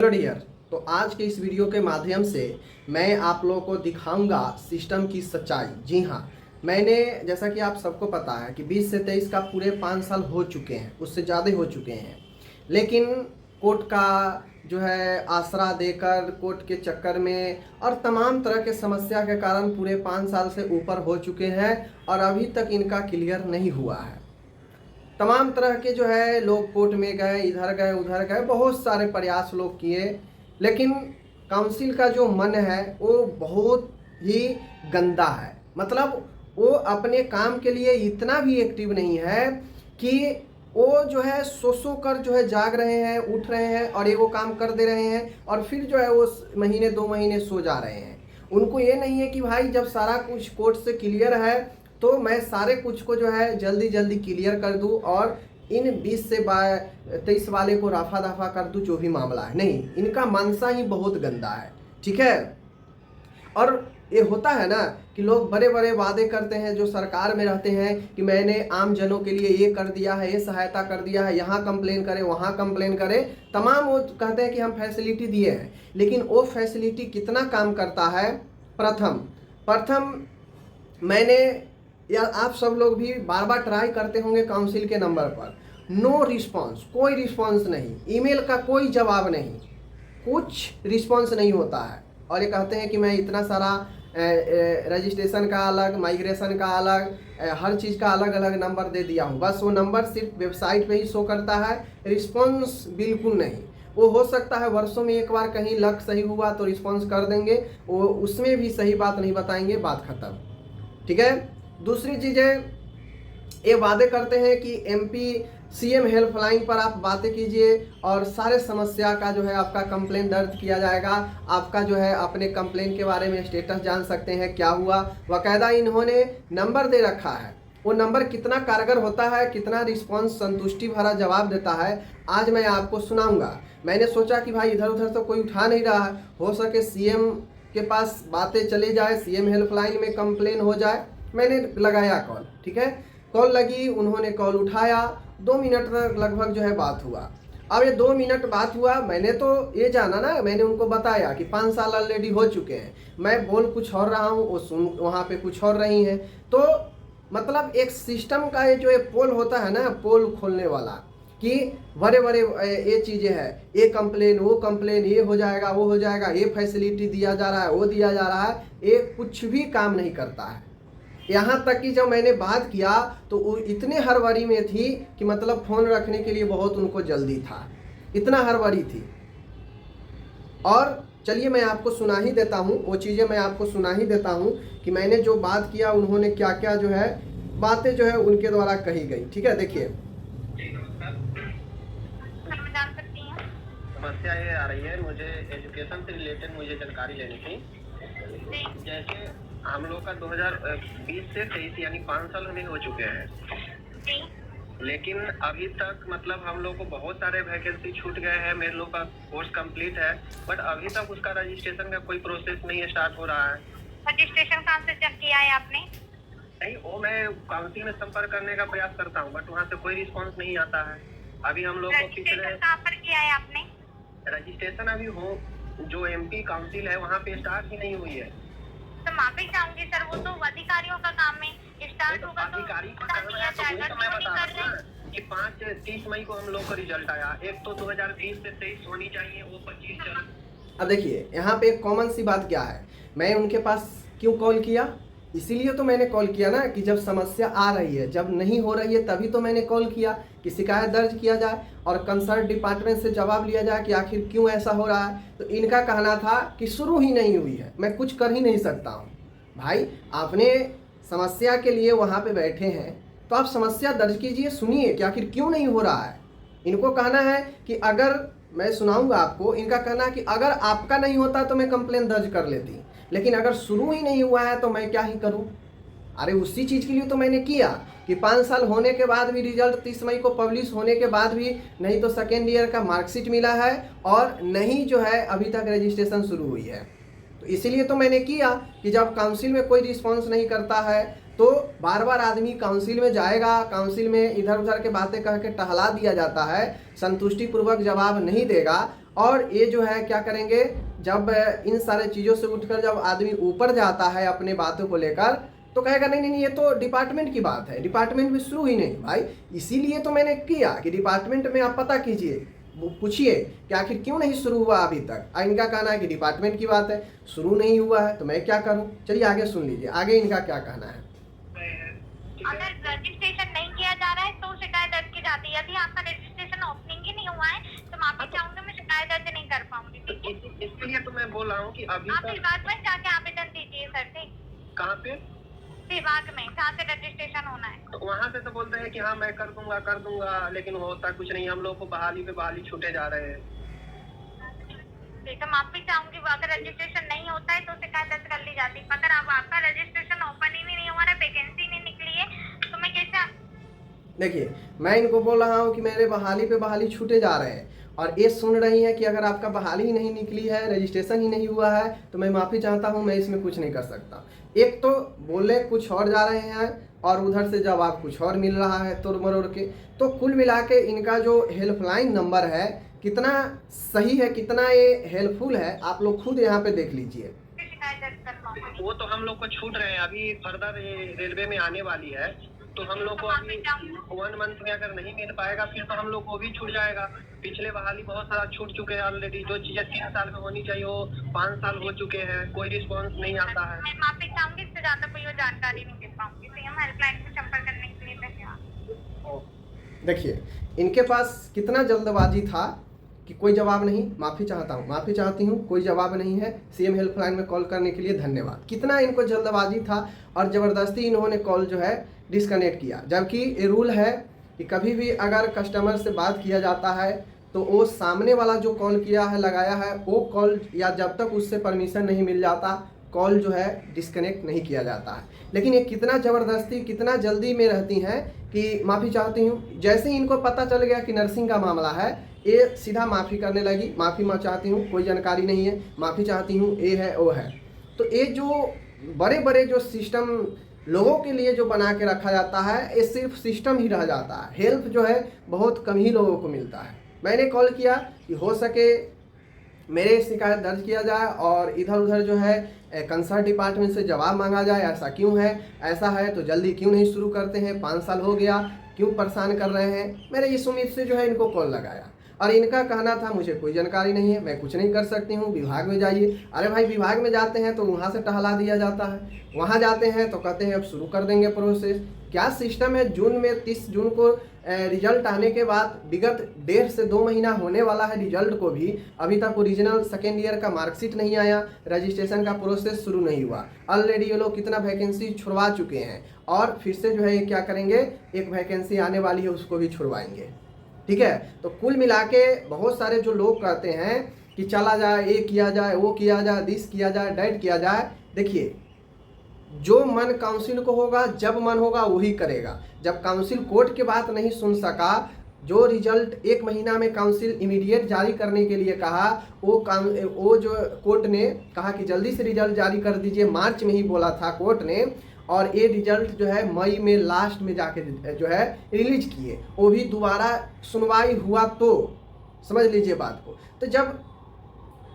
Hello dear. तो आज के इस वीडियो के माध्यम से मैं आप लोगों को दिखाऊंगा सिस्टम की सच्चाई। जी हाँ, मैंने जैसा कि आप सबको पता है कि 20 से 23 का पूरे 5 साल हो चुके हैं, उससे ज़्यादा हो चुके हैं। लेकिन कोर्ट का जो है आसरा देकर कोर्ट के चक्कर में और तमाम तरह के समस्या के कारण पूरे 5 साल से ऊपर हो चुके हैं और अभी तक इनका क्लियर नहीं हुआ है। तमाम तरह के जो है लोग कोर्ट में गए, इधर गए उधर गए, बहुत सारे प्रयास लोग किए, लेकिन काउंसिल का जो मन है वो बहुत ही गंदा है। मतलब वो अपने काम के लिए इतना भी एक्टिव नहीं है कि वो जो है सो कर जो है जाग रहे हैं, उठ रहे हैं और ये वो काम कर दे रहे हैं और फिर जो है वो महीने 2 महीने सो जा रहे हैं। उनको ये नहीं है कि भाई जब सारा कुछ कोर्ट से क्लियर है तो मैं सारे कुछ को जो है जल्दी जल्दी क्लियर कर दूं और इन 20 से 23 वाले को रफा दफा कर दूं, जो भी मामला है। नहीं, इनका मनसा ही बहुत गंदा है। ठीक है। और ये होता है ना कि लोग बड़े बड़े वादे करते हैं, जो सरकार में रहते हैं कि मैंने आम जनों के लिए ये कर दिया है, ये सहायता कर दिया है, यहाँ कंप्लेन करें वहाँ कंप्लेन करें, तमाम वो कहते हैं कि हम फैसिलिटी दिए हैं। लेकिन वो फैसिलिटी कितना काम करता है? प्रथम मैंने या आप सब लोग भी बार बार ट्राई करते होंगे काउंसिल के नंबर पर, नो रिस्पांस, कोई रिस्पांस नहीं, ईमेल का कोई जवाब नहीं, कुछ रिस्पांस नहीं होता है। और ये कहते हैं कि मैं इतना सारा रजिस्ट्रेशन का अलग, माइग्रेशन का अलग, हर चीज़ का अलग अलग नंबर दे दिया हूँ। बस वो नंबर सिर्फ वेबसाइट पे ही शो करता है, रिस्पांस बिल्कुल नहीं। वो हो सकता है वर्षों में एक बार कहीं लक सही हुआ तो रिस्पांस कर देंगे, वो उसमें भी सही बात नहीं बताएंगे, बात खत्म। ठीक है। दूसरी चीज़ें, ये वादे करते हैं कि एमपी सीएम हेल्पलाइन पर आप बातें कीजिए और सारे समस्या का जो है आपका कंप्लेन दर्ज किया जाएगा। आपका जो है अपने कंप्लेन के बारे में स्टेटस जान सकते हैं, क्या हुआ। बाकायदा इन्होंने नंबर दे रखा है, वो नंबर कितना कारगर होता है, कितना रिस्पांस संतुष्टि भरा जवाब देता है, आज मैं आपको सुनाऊंगा। मैंने सोचा कि भाई इधर उधर तो कोई उठा नहीं रहा है, हो सके सीएम के पास बातें चले जाए, सीएम हेल्पलाइन में कंप्लेन हो जाए। मैंने लगाया कॉल। ठीक है, कॉल लगी, उन्होंने कॉल उठाया, 2 मिनट तक लगभग जो है बात हुआ। अब ये 2 मिनट बात हुआ, मैंने तो ये जाना ना, मैंने उनको बताया कि 5 साल ऑलरेडी हो चुके हैं, मैं बोल कुछ और रहा हूँ, वो सुन वहाँ पे कुछ और रही हैं। तो मतलब एक सिस्टम का ये जो पोल होता है ना, पोल खोलने वाला, कि बड़े बड़े ये चीज़ें हैं, ये कंप्लेन वो कंप्लेन, ये हो जाएगा वो हो जाएगा, ये फैसिलिटी दिया जा रहा है वो दिया जा रहा है, ये कुछ भी काम नहीं करता है। यहाँ तक कि जब मैंने बात किया तो वो इतने हड़बड़ी में थी कि मतलब फ़ोन रखने के लिए बहुत उनको जल्दी था, इतना हड़बड़ी थी। और चलिए मैं आपको सुना ही देता हूँ, वो चीज़ें मैं आपको सुना ही देता हूँ कि मैंने जो बात किया, उन्होंने क्या क्या जो है बातें जो है उनके द्वारा कही गई। ठीक है, देखिए। समस्या ये आ रही है, मुझे एजुकेशन से रिलेटेड मुझे जानकारी लेनी थी। जैसे हम लोग का 2020 से 23 यानी 5 साल हमें हो चुके हैं, लेकिन अभी तक मतलब हम लोग को बहुत सारे वैकेंसी छूट गए हैं। मेरे लोग का कोर्स कंप्लीट है, बट अभी तक उसका रजिस्ट्रेशन का कोई प्रोसेस नहीं स्टार्ट हो रहा है। रजिस्ट्रेशन कहाँ से चेक किया है आपने? नहीं, वो मैं काउंसिल में संपर्क करने का प्रयास करता हूँ, बट वहाँ से कोई रिस्पांस नहीं आता है। अभी हम लोग को रजिस्ट्रेशन कहाँ पर किया है आपने? रजिस्ट्रेशन अभी हो जो एमपी काउंसिल है वहाँ पे स्टार्ट ही नहीं हुई है। तो माफी चाहूंगी सर, वो तो अधिकारियों का काम है, स्टार्ट होगा तो अधिकारी बता दिया जाएगा। तो मैं बता रहा हूँ कि 30 मई को हम लोग का रिजल्ट आया, एक तो 2020 से 23 होनी चाहिए, वो 25 चल। अब देखिए यहाँ पे एक कॉमन सी बात क्या है, मैं उनके पास क्यों कॉल किया, इसीलिए तो मैंने कॉल किया ना कि जब समस्या आ रही है, जब नहीं हो रही है तभी तो मैंने कॉल किया कि शिकायत दर्ज किया जाए और कंसर्न डिपार्टमेंट से जवाब लिया जाए कि आखिर क्यों ऐसा हो रहा है। तो इनका कहना था कि शुरू ही नहीं हुई है, मैं कुछ कर ही नहीं सकता हूँ। भाई आपने समस्या के लिए वहाँ पे बैठे हैं तो आप समस्या दर्ज कीजिए, सुनिए कि आखिर क्यों नहीं हो रहा है। इनको कहना है कि अगर मैं सुनाऊंगा आपको, इनका कहना है कि अगर आपका नहीं होता तो मैं कंप्लेन दर्ज कर लेती, लेकिन अगर शुरू ही नहीं हुआ है तो मैं क्या ही करूं। अरे उसी चीज़ के लिए तो मैंने किया कि 5 साल होने के बाद भी, रिजल्ट 30 मई को पब्लिश होने के बाद भी नहीं तो सेकेंड ईयर का मार्कशीट मिला है और नहीं जो है अभी तक रजिस्ट्रेशन शुरू हुई है। तो इसीलिए तो मैंने किया कि जब काउंसिल में कोई रिस्पॉन्स नहीं करता है तो बार बार आदमी काउंसिल में जाएगा, काउंसिल में इधर उधर के बातें कह के टहला दिया जाता है, संतुष्टिपूर्वक जवाब नहीं देगा और ये जो है क्या करेंगे, जब इन सारे चीज़ों से उठकर जब आदमी ऊपर जाता है अपने बातों को लेकर, तो कहेगा नहीं नहीं नहीं, ये तो डिपार्टमेंट की बात है, डिपार्टमेंट में शुरू ही नहीं भाई। इसीलिए तो मैंने किया कि डिपार्टमेंट में आप पता कीजिए, पूछिए कि आखिर क्यों नहीं शुरू हुआ अभी तक। इनका कहना है कि डिपार्टमेंट की बात है, शुरू नहीं हुआ है, तो मैं क्या करूं। चलिए आगे सुन लीजिए, आगे इनका क्या कहना है। अगर रजिस्ट्रेशन नहीं किया जा रहा है तो शिकायत दर्ज की जाती है। यदि आपका रजिस्ट्रेशन ओपनिंग ही नहीं हुआ है तो माफी चाहूंगी, मैं शिकायत दर्ज नहीं कर पाऊंगी। ठीक है, इसके लिए तो मैं बोल रहा हूँ कि अभी आप विभाग में जाके आवेदन दीजिए सर से। कहाँ पे? विभाग में जहाँ से रजिस्ट्रेशन होना है। तो वहाँ से तो बोलते हैं कि हाँ मैं कर दूंगा, लेकिन होता कुछ नहीं। हम लोग को बहाली पे बहाली छूटे जा रहे हैं। देखो माफी चाहूंगी, अगर रजिस्ट्रेशन नहीं होता है तो शिकायत दर्ज कर ली जाती है। अगर अब आपका रजिस्ट्रेशन ओपन ही नहीं हुआ है, वैकेंसी नहीं निकली है, तो मैं कैसे। देखिए मैं इनको बोल रहा हूँ कि मेरे बहाली पे बहाली छूटे जा रहे हैं, और ये सुन रही हैं कि अगर आपका बहाली ही नहीं निकली है, रजिस्ट्रेशन ही नहीं हुआ है, तो मैं माफ़ी चाहता हूँ, मैं इसमें कुछ नहीं कर सकता। एक तो बोले कुछ और जा रहे हैं और उधर से जवाब कुछ और मिल रहा है तोड़ मरोड़ के। तो कुल मिला के इनका जो हेल्पलाइन नंबर है कितना सही है, कितना ये हेल्पफुल है, आप लोग खुद यहाँ पे देख लीजिए। शिकायत दर्ज कर पाऊंगी। वो तो हम लोग को छूट रहे हैं, अभी फर्दर रेलवे में आने वाली है, तो हम लोग को अभी 1 मंथ में अगर नहीं मिल पाएगा फिर तो हम लोग को भी छूट जाएगा। पिछले बहाली बहुत सारा छूट चुके हैं ऑलरेडी। जो चीजें 3 साल में होनी चाहिए वो 5 साल हो चुके हैं, कोई रिस्पॉन्स नहीं आता है। मैं माफी चाहूंगी, इससे ज्यादा कोई और जानकारी नहीं दे पाऊंगी। सीएम हेल्पलाइन से संपर्क करने के लिए धन्यवाद। देखिए इनके पास कितना जल्दबाजी था कि कोई जवाब नहीं, माफ़ी चाहता हूँ, माफ़ी चाहती हूँ, कोई जवाब नहीं है, सीएम हेल्पलाइन में कॉल करने के लिए धन्यवाद। कितना इनको जल्दबाजी था, और ज़बरदस्ती इन्होंने कॉल जो है डिस्कनेक्ट किया। जबकि ये रूल है कि कभी भी अगर कस्टमर से बात किया जाता है तो वो सामने वाला जो कॉल किया है, लगाया है, वो कॉल या जब तक उससे परमिशन नहीं मिल जाता, कॉल जो है डिस्कनेक्ट नहीं किया जाता है। लेकिन ये कितना ज़बरदस्ती, कितना जल्दी में रहती हैं कि माफ़ी चाहती हूँ। जैसे ही इनको पता चल गया कि नर्सिंग का मामला है, ये सीधा माफ़ी करने लगी, माफ़ी मैं चाहती हूँ, कोई जानकारी नहीं है, माफ़ी चाहती हूँ, ये है वो है। तो ये जो बड़े बड़े जो सिस्टम लोगों के लिए जो बना के रखा जाता है, ये सिर्फ सिस्टम ही रह जाता है। हेल्प जो है बहुत कम ही लोगों को मिलता है। मैंने कॉल किया कि हो सके मेरे शिकायत दर्ज किया जाए और इधर उधर जो है कंसर्न डिपार्टमेंट से जवाब मांगा जाए, ऐसा क्यों है, ऐसा है तो जल्दी क्यों नहीं शुरू करते हैं, 5 साल हो गया, क्यों परेशान कर रहे हैं। मैंने इस उम्मीद से जो है इनको कॉल लगाया, और इनका कहना था मुझे कोई जानकारी नहीं है, मैं कुछ नहीं कर सकती हूँ, विभाग में जाइए। अरे भाई विभाग में जाते हैं तो वहाँ से टहला दिया जाता है, वहाँ जाते हैं तो कहते हैं अब शुरू कर देंगे प्रोसेस। क्या सिस्टम है। जून में 30 जून को रिजल्ट आने के बाद विगत 1.5 से 2 महीना होने वाला है रिजल्ट को भी, अभी तक ओरिजिनल सेकेंड ईयर का मार्कशीट नहीं आया, रजिस्ट्रेशन का प्रोसेस शुरू नहीं हुआ। ऑलरेडी ये लोग कितना वैकेंसी छुड़वा चुके हैं, और फिर से जो है ये क्या करेंगे, एक वैकेंसी आने वाली है उसको भी छुड़वाएंगे। ठीक है, तो कुल मिला के बहुत सारे जो लोग कहते हैं कि चला जाए, ये किया जाए, वो किया जाए, दिस किया जाए, डैट किया जाए। देखिए जो मन काउंसिल को होगा, जब मन होगा वही करेगा। जब काउंसिल कोर्ट की बात नहीं सुन सका, जो रिजल्ट 1 महीना में काउंसिल इमीडिएट जारी करने के लिए कहा, वो जो कोर्ट ने कहा कि जल्दी से रिजल्ट जारी कर दीजिए, मार्च में ही बोला था कोर्ट ने, और ये रिजल्ट जो है मई में लास्ट में जाके जो है रिलीज किए, वो भी दोबारा सुनवाई हुआ तो समझ लीजिए बात को। तो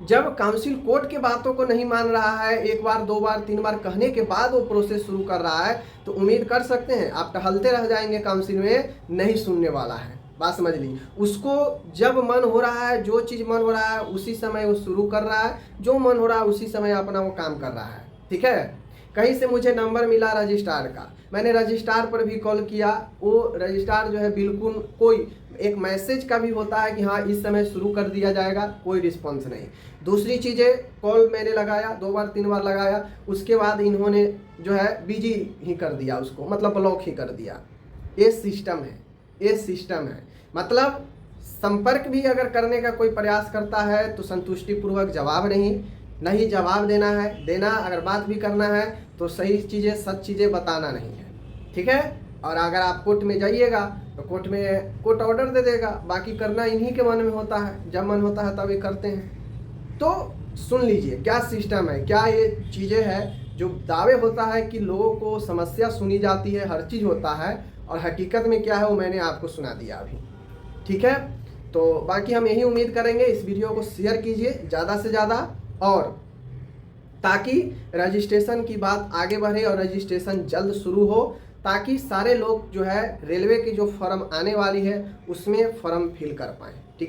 जब काउंसिल कोर्ट के बातों को नहीं मान रहा है, 1 बार 2 बार 3 बार कहने के बाद वो प्रोसेस शुरू कर रहा है, तो उम्मीद कर सकते हैं आप टहलते रह जाएंगे, काउंसिल में नहीं सुनने वाला है। बात समझ लीजिए, उसको जब मन हो रहा है, जो चीज़ मन हो रहा है उसी समय वो शुरू कर रहा है, जो मन हो रहा है उसी समय अपना वो काम कर रहा है। ठीक है, कहीं से मुझे नंबर मिला रजिस्ट्रार का, मैंने रजिस्ट्रार पर भी कॉल किया, वो रजिस्ट्रार जो है बिल्कुल कोई एक मैसेज का भी होता है कि हाँ इस समय शुरू कर दिया जाएगा, कोई रिस्पॉन्स नहीं। दूसरी चीज़ें, कॉल मैंने लगाया 2 बार 3 बार लगाया, उसके बाद इन्होंने जो है बिजी ही कर दिया उसको, मतलब ब्लॉक ही कर दिया। ये सिस्टम है, ये सिस्टम है। मतलब संपर्क भी अगर करने का कोई प्रयास करता है तो संतुष्टिपूर्वक जवाब नहीं जवाब देना है, देना अगर बात भी करना है तो सही चीज़ें, सच चीज़ें बताना नहीं है। ठीक है, और अगर आप कोर्ट में जाइएगा तो कोर्ट में कोर्ट ऑर्डर दे देगा, बाकी करना इन्हीं के मन में होता है, जब मन होता है तब ये करते हैं। तो सुन लीजिए क्या सिस्टम है, क्या ये चीज़ें हैं। जो दावे होता है कि लोगों को समस्या सुनी जाती है, हर चीज़ होता है, और हकीकत में क्या है वो मैंने आपको सुना दिया अभी। ठीक है, तो बाकी हम यही उम्मीद करेंगे, इस वीडियो को शेयर कीजिए ज़्यादा से ज़्यादा, और ताकि रजिस्ट्रेशन की बात आगे बढ़े और रजिस्ट्रेशन जल्द शुरू हो, ताकि सारे लोग जो है रेलवे की जो फॉर्म आने वाली है उसमें फॉर्म फिल कर पाएँ। ठीक है।